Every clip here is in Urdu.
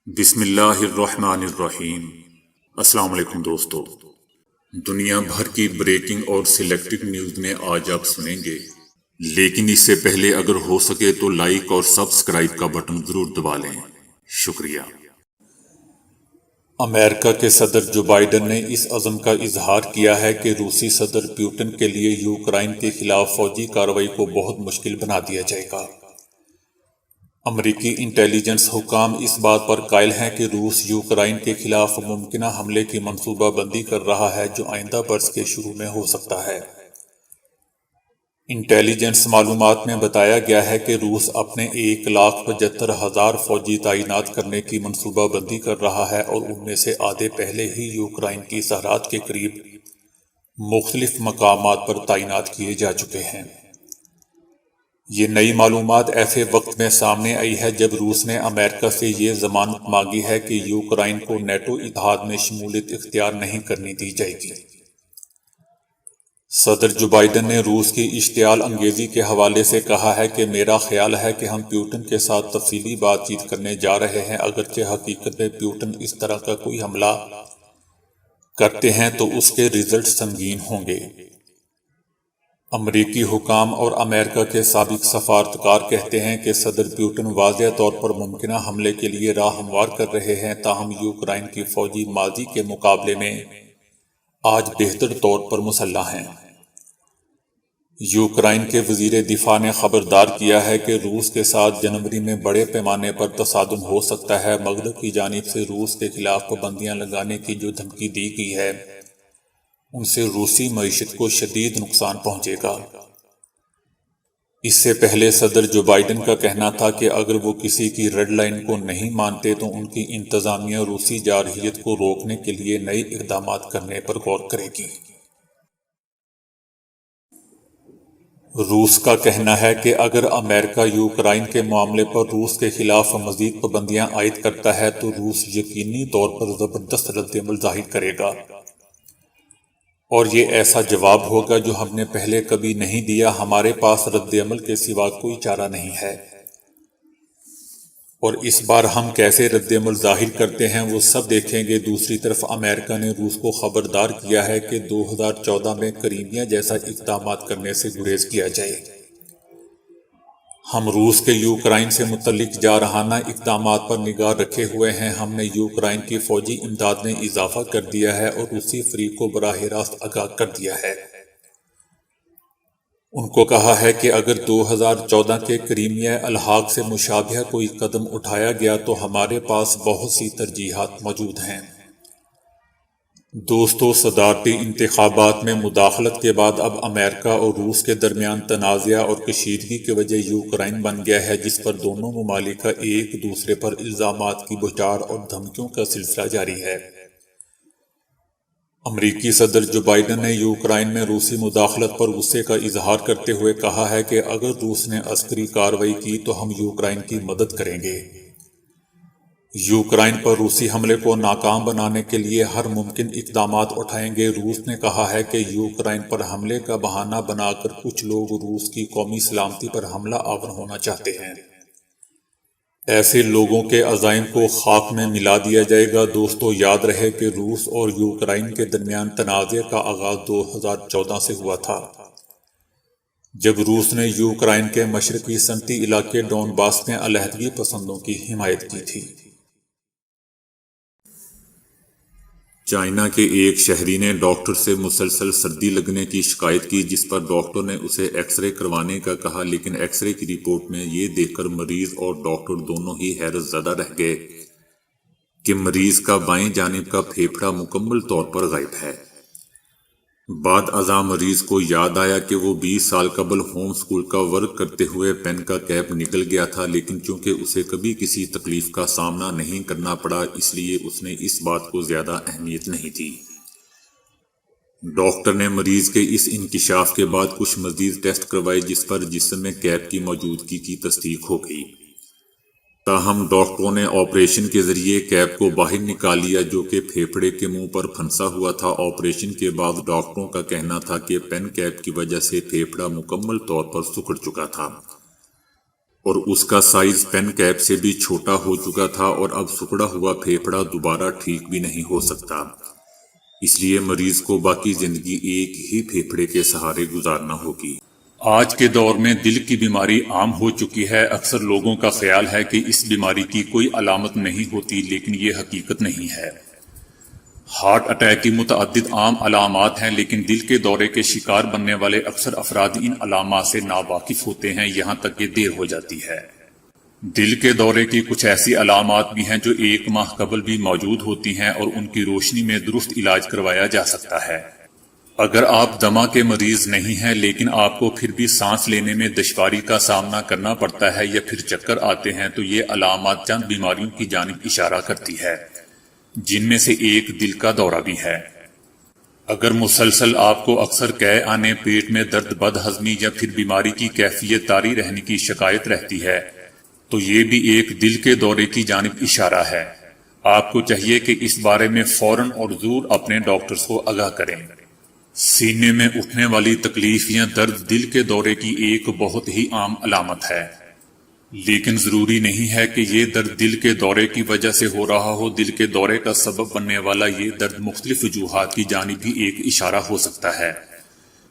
بسم اللہ الرحمن الرحیم۔ السلام علیکم دوستو، دنیا بھر کی بریکنگ اور سلیکٹڈ نیوز میں آج آپ سنیں گے، لیکن اس سے پہلے اگر ہو سکے تو لائک اور سبسکرائب کا بٹن ضرور دبا لیں۔ شکریہ۔ امریکہ کے صدر جو بائیڈن نے اس عزم کا اظہار کیا ہے کہ روسی صدر پیوٹن کے لیے یوکرائن کے خلاف فوجی کارروائی کو بہت مشکل بنا دیا جائے گا۔ امریکی انٹیلیجنس حکام اس بات پر قائل ہیں کہ روس یوکرائن کے خلاف ممکنہ حملے کی منصوبہ بندی کر رہا ہے جو آئندہ برس کے شروع میں ہو سکتا ہے۔ انٹیلیجنس معلومات میں بتایا گیا ہے کہ روس اپنے 1,75,000 فوجی تعینات کرنے کی منصوبہ بندی کر رہا ہے اور ان میں سے آدھے پہلے ہی یوکرائن کی سرحد کے قریب مختلف مقامات پر تعینات کیے جا چکے ہیں۔ یہ نئی معلومات ایسے وقت میں سامنے آئی ہے جب روس نے امریکہ سے یہ ضمانت مانگی ہے کہ یوکرائن کو نیٹو اتحاد میں شمولیت اختیار نہیں کرنے دی جائے گی۔ صدر جو بائیڈن نے روس کی اشتعال انگیزی کے حوالے سے کہا ہے کہ میرا خیال ہے کہ ہم پیوٹن کے ساتھ تفصیلی بات چیت کرنے جا رہے ہیں، اگرچہ حقیقت میں پیوٹن اس طرح کا کوئی حملہ کرتے ہیں تو اس کے رزلٹ سنگین ہوں گے۔ امریکی حکام اور امریکہ کے سابق سفارتکار کہتے ہیں کہ صدر پیوٹن واضح طور پر ممکنہ حملے کے لیے راہ ہموار کر رہے ہیں، تاہم یوکرائن کی فوجی ماضی کے مقابلے میں آج بہتر طور پر مسلح ہیں۔ یوکرائن کے وزیر دفاع نے خبردار کیا ہے کہ روس کے ساتھ جنوری میں بڑے پیمانے پر تصادم ہو سکتا ہے۔ مغرب کی جانب سے روس کے خلاف پابندیاں لگانے کی جو دھمکی دی گئی ہے ان سے روسی معیشت کو شدید نقصان پہنچے گا۔ اس سے پہلے صدر جو بائیڈن کا کہنا تھا کہ اگر وہ کسی کی ریڈ لائن کو نہیں مانتے تو ان کی انتظامیہ روسی جارحیت کو روکنے کے لیے نئے اقدامات کرنے پر غور کرے گی۔ روس کا کہنا ہے کہ اگر امریکہ یوکرائن کے معاملے پر روس کے خلاف مزید پابندیاں عائد کرتا ہے تو روس یقینی طور پر زبردست رد عمل ظاہر کرے گا، اور یہ ایسا جواب ہوگا جو ہم نے پہلے کبھی نہیں دیا۔ ہمارے پاس رد عمل کے سوا کوئی چارہ نہیں ہے، اور اس بار ہم کیسے رد عمل ظاہر کرتے ہیں وہ سب دیکھیں گے۔ دوسری طرف امریکہ نے روس کو خبردار کیا ہے کہ 2014 میں کریمیا جیسا اقدامات کرنے سے گریز کیا جائے۔ ہم روس کے یوکرائن سے متعلق جارحانہ اقدامات پر نگاہ رکھے ہوئے ہیں۔ ہم نے یوکرائن کی فوجی امداد میں اضافہ کر دیا ہے اور روسی فریق کو براہ راست آگاہ کر دیا ہے۔ ان کو کہا ہے کہ اگر 2014 کے کریمیا الحاق سے مشابہ کوئی قدم اٹھایا گیا تو ہمارے پاس بہت سی ترجیحات موجود ہیں۔ دوستو، صدارتی انتخابات میں مداخلت کے بعد اب امریکہ اور روس کے درمیان تنازع اور کشیدگی کی وجہ یوکرائن بن گیا ہے، جس پر دونوں ممالک کا ایک دوسرے پر الزامات کی بوچھار اور دھمکیوں کا سلسلہ جاری ہے۔ امریکی صدر جو بائیڈن نے یوکرائن میں روسی مداخلت پر غصے کا اظہار کرتے ہوئے کہا ہے کہ اگر روس نے عسکری کارروائی کی تو ہم یوکرائن کی مدد کریں گے۔ یوکرائن پر روسی حملے کو ناکام بنانے کے لیے ہر ممکن اقدامات اٹھائیں گے۔ روس نے کہا ہے کہ یوکرائن پر حملے کا بہانہ بنا کر کچھ لوگ روس کی قومی سلامتی پر حملہ آور ہونا چاہتے ہیں۔ ایسے لوگوں کے عزائم کو خاک میں ملا دیا جائے گا۔ دوستو، یاد رہے کہ روس اور یوکرائن کے درمیان تنازع کا آغاز 2014 سے ہوا تھا، جب روس نے یوکرائن کے مشرقی صنعتی علاقے ڈونباس میں علیحدگی پسندوں کی حمایت کی تھی۔ چائنا کے ایک شہری نے ڈاکٹر سے مسلسل سردی لگنے کی شکایت کی، جس پر ڈاکٹر نے اسے ایکس رے کروانے کا کہا، لیکن ایکس رے کی رپورٹ میں یہ دیکھ کر مریض اور ڈاکٹر دونوں ہی حیرت زدہ رہ گئے کہ مریض کا بائیں جانب کا پھیپھڑا مکمل طور پر غائب ہے۔ بعد ازاں مریض کو یاد آیا کہ وہ 20 سال قبل ہوم سکول کا ورک کرتے ہوئے پین کا کیپ نکل گیا تھا، لیکن چونکہ اسے کبھی کسی تکلیف کا سامنا نہیں کرنا پڑا اس لیے اس نے اس بات کو زیادہ اہمیت نہیں دی۔ ڈاکٹر نے مریض کے اس انکشاف کے بعد کچھ مزید ٹیسٹ کروائے، جس پر جسم میں کیپ کی موجودگی کی تصدیق ہو گئی۔ تاہم ڈاکٹروں نے آپریشن کے ذریعے کیپ کو باہر نکال لیا، جو کہ پھیپھڑے کے منہ پر پھنسا ہوا تھا۔ آپریشن کے بعد ڈاکٹروں کا کہنا تھا کہ پین کیپ کی وجہ سے پھیپھڑا مکمل طور پر سکڑ چکا تھا اور اس کا سائز پین کیپ سے بھی چھوٹا ہو چکا تھا اور اب سکڑا ہوا پھیپھڑا دوبارہ ٹھیک بھی نہیں ہو سکتا، اس لیے مریض کو باقی زندگی ایک ہی پھیپھڑے کے سہارے گزارنا ہوگی۔ آج کے دور میں دل کی بیماری عام ہو چکی ہے۔ اکثر لوگوں کا خیال ہے کہ اس بیماری کی کوئی علامت نہیں ہوتی، لیکن یہ حقیقت نہیں ہے۔ ہارٹ اٹیک کی متعدد عام علامات ہیں، لیکن دل کے دورے کے شکار بننے والے اکثر افراد ان علامات سے ناواقف ہوتے ہیں، یہاں تک کہ دیر ہو جاتی ہے۔ دل کے دورے کی کچھ ایسی علامات بھی ہیں جو 1 ماہ قبل بھی موجود ہوتی ہیں اور ان کی روشنی میں درست علاج کروایا جا سکتا ہے۔ اگر آپ دمہ کے مریض نہیں ہیں لیکن آپ کو پھر بھی سانس لینے میں دشواری کا سامنا کرنا پڑتا ہے یا پھر چکر آتے ہیں تو یہ علامات چند بیماریوں کی جانب اشارہ کرتی ہے، جن میں سے ایک دل کا دورہ بھی ہے۔ اگر مسلسل آپ کو اکثر قے آنے، پیٹ میں درد، بد ہضمی یا پھر بیماری کی کیفیت طاری رہنے کی شکایت رہتی ہے تو یہ بھی ایک دل کے دورے کی جانب اشارہ ہے۔ آپ کو چاہیے کہ اس بارے میں فوراً اور ضرور اپنے ڈاکٹرز کو آگاہ کریں۔ سینے میں اٹھنے والی تکلیف یا درد دل کے دورے کی ایک بہت ہی عام علامت ہے، لیکن ضروری نہیں ہے کہ یہ درد دل کے دورے کی وجہ سے ہو رہا ہو۔ دل کے دورے کا سبب بننے والا یہ درد مختلف وجوہات کی جانب بھی ایک اشارہ ہو سکتا ہے،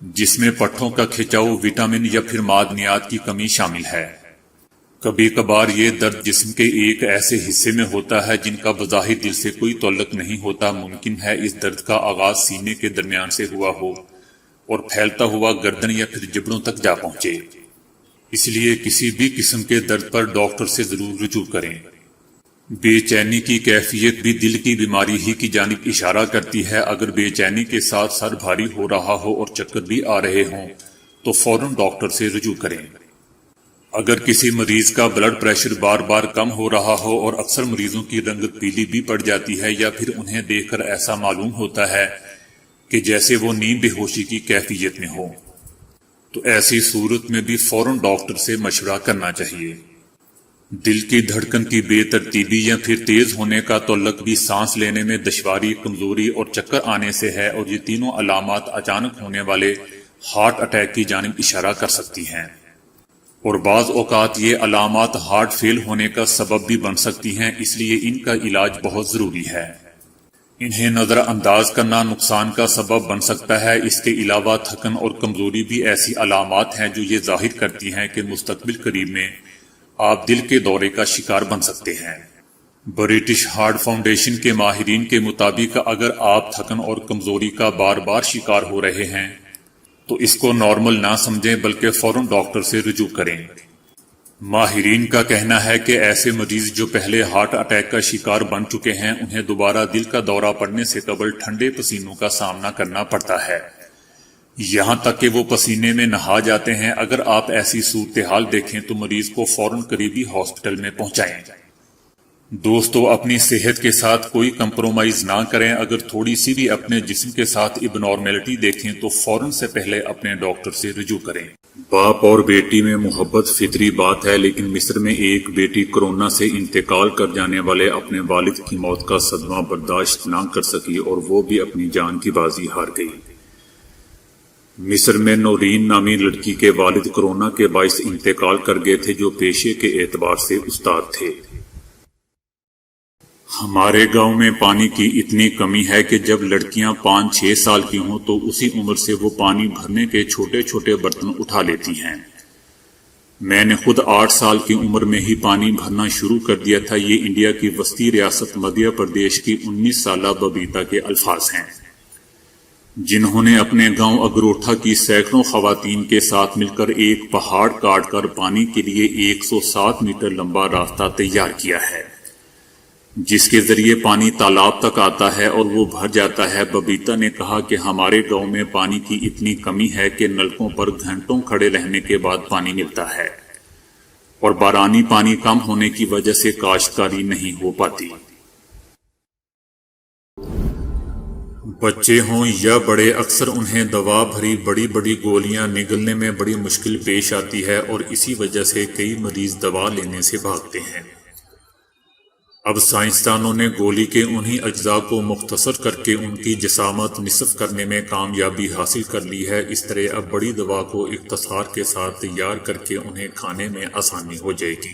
جس میں پٹھوں کا کھچاؤ، وٹامن یا پھر معدنیات کی کمی شامل ہے۔ کبھی کبھار یہ درد جسم کے ایک ایسے حصے میں ہوتا ہے جن کا بظاہر دل سے کوئی تعلق نہیں ہوتا۔ ممکن ہے اس درد کا آغاز سینے کے درمیان سے ہوا ہو اور پھیلتا ہوا گردن یا پھر جبڑوں تک جا پہنچے۔ اس لیے کسی بھی قسم کے درد پر ڈاکٹر سے ضرور رجوع کریں۔ بے چینی کی کیفیت بھی دل کی بیماری ہی کی جانب اشارہ کرتی ہے۔ اگر بے چینی کے ساتھ سر بھاری ہو رہا ہو اور چکر بھی آ رہے ہوں تو فوراً ڈاکٹر سے رجوع کریں۔ اگر کسی مریض کا بلڈ پریشر بار بار کم ہو رہا ہو اور اکثر مریضوں کی رنگت پیلی بھی پڑ جاتی ہے یا پھر انہیں دیکھ کر ایسا معلوم ہوتا ہے کہ جیسے وہ نیند بے ہوشی کی کیفیت میں ہو، تو ایسی صورت میں بھی فوراً ڈاکٹر سے مشورہ کرنا چاہیے۔ دل کی دھڑکن کی بے ترتیبی یا پھر تیز ہونے کا تعلق بھی سانس لینے میں دشواری، کمزوری اور چکر آنے سے ہے، اور یہ تینوں علامات اچانک ہونے والے ہارٹ اٹیک کی جانب اشارہ کر سکتی ہیں، اور بعض اوقات یہ علامات ہارٹ فیل ہونے کا سبب بھی بن سکتی ہیں، اس لیے ان کا علاج بہت ضروری ہے۔ انہیں نظر انداز کرنا نقصان کا سبب بن سکتا ہے۔ اس کے علاوہ تھکن اور کمزوری بھی ایسی علامات ہیں جو یہ ظاہر کرتی ہیں کہ مستقبل قریب میں آپ دل کے دورے کا شکار بن سکتے ہیں۔ برٹش ہارٹ فاؤنڈیشن کے ماہرین کے مطابق اگر آپ تھکن اور کمزوری کا بار بار شکار ہو رہے ہیں تو اس کو نارمل نہ سمجھیں بلکہ فوراً ڈاکٹر سے رجوع کریں۔ ماہرین کا کہنا ہے کہ ایسے مریض جو پہلے ہارٹ اٹیک کا شکار بن چکے ہیں انہیں دوبارہ دل کا دورہ پڑنے سے قبل ٹھنڈے پسینوں کا سامنا کرنا پڑتا ہے، یہاں تک کہ وہ پسینے میں نہا جاتے ہیں۔ اگر آپ ایسی صورتحال دیکھیں تو مریض کو فوراً قریبی ہاسپٹل میں پہنچائیں۔ دوستو، اپنی صحت کے ساتھ کوئی کمپرومائز نہ کریں۔ اگر تھوڑی سی بھی اپنے جسم کے ساتھ اب نارمیلٹی دیکھیں تو فوراً سے پہلے اپنے ڈاکٹر سے رجوع کریں۔ باپ اور بیٹی میں محبت فطری بات ہے، لیکن مصر میں ایک بیٹی کورونا سے انتقال کر جانے والے اپنے والد کی موت کا صدمہ برداشت نہ کر سکی اور وہ بھی اپنی جان کی بازی ہار گئی۔ مصر میں نورین نامی لڑکی کے والد کورونا کے باعث انتقال کر گئے تھے، جو پیشے کے اعتبار سے استاد تھے۔ ہمارے گاؤں میں پانی کی اتنی کمی ہے کہ جب لڑکیاں 5-6 سال کی ہوں تو اسی عمر سے وہ پانی بھرنے کے چھوٹے چھوٹے برتن اٹھا لیتی ہیں۔ میں نے خود 8 سال کی عمر میں ہی پانی بھرنا شروع کر دیا تھا۔ یہ انڈیا کی وسطی ریاست مدھیہ پردیش کی 19 سالہ ببیتا کے الفاظ ہیں، جنہوں نے اپنے گاؤں اگروٹھا کی سینکڑوں خواتین کے ساتھ مل کر ایک پہاڑ کاٹ کر پانی کے لیے 107 میٹر لمبا راستہ تیار کیا ہے، جس کے ذریعے پانی تالاب تک آتا ہے اور وہ بھر جاتا ہے۔ ببیتا نے کہا کہ ہمارے گاؤں میں پانی کی اتنی کمی ہے کہ نلکوں پر گھنٹوں کھڑے رہنے کے بعد پانی ملتا ہے، اور بارانی پانی کم ہونے کی وجہ سے کاشتکاری نہیں ہو پاتی۔ بچے ہوں یا بڑے، اکثر انہیں دوا بھری بڑی بڑی گولیاں نگلنے میں بڑی مشکل پیش آتی ہے، اور اسی وجہ سے کئی مریض دوا لینے سے بھاگتے ہیں۔ اب سائنسدانوں نے گولی کے انہی اجزاء کو مختصر کر کے ان کی جسامت نصف کرنے میں کامیابی حاصل کر لی ہے۔ اس طرح اب بڑی دوا کو اختصار کے ساتھ تیار کر کے انہیں کھانے میں آسانی ہو جائے گی۔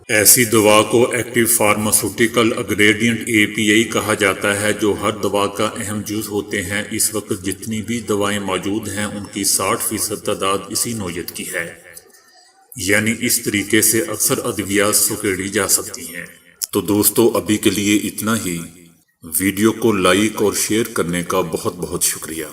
ایسی دوا کو ایکٹیو فارماسیوٹیکل انگریڈینٹ API کہا جاتا ہے، جو ہر دوا کا اہم جز ہوتے ہیں۔ اس وقت جتنی بھی دوائیں موجود ہیں ان کی 60% تعداد اسی نوعیت کی ہے، یعنی اس طریقے سے اکثر ادویات سکیڑی جا سکتی ہیں۔ تو دوستو ابھی کے لیے اتنا ہی۔ ویڈیو کو لائک اور شیئر کرنے کا بہت بہت شکریہ۔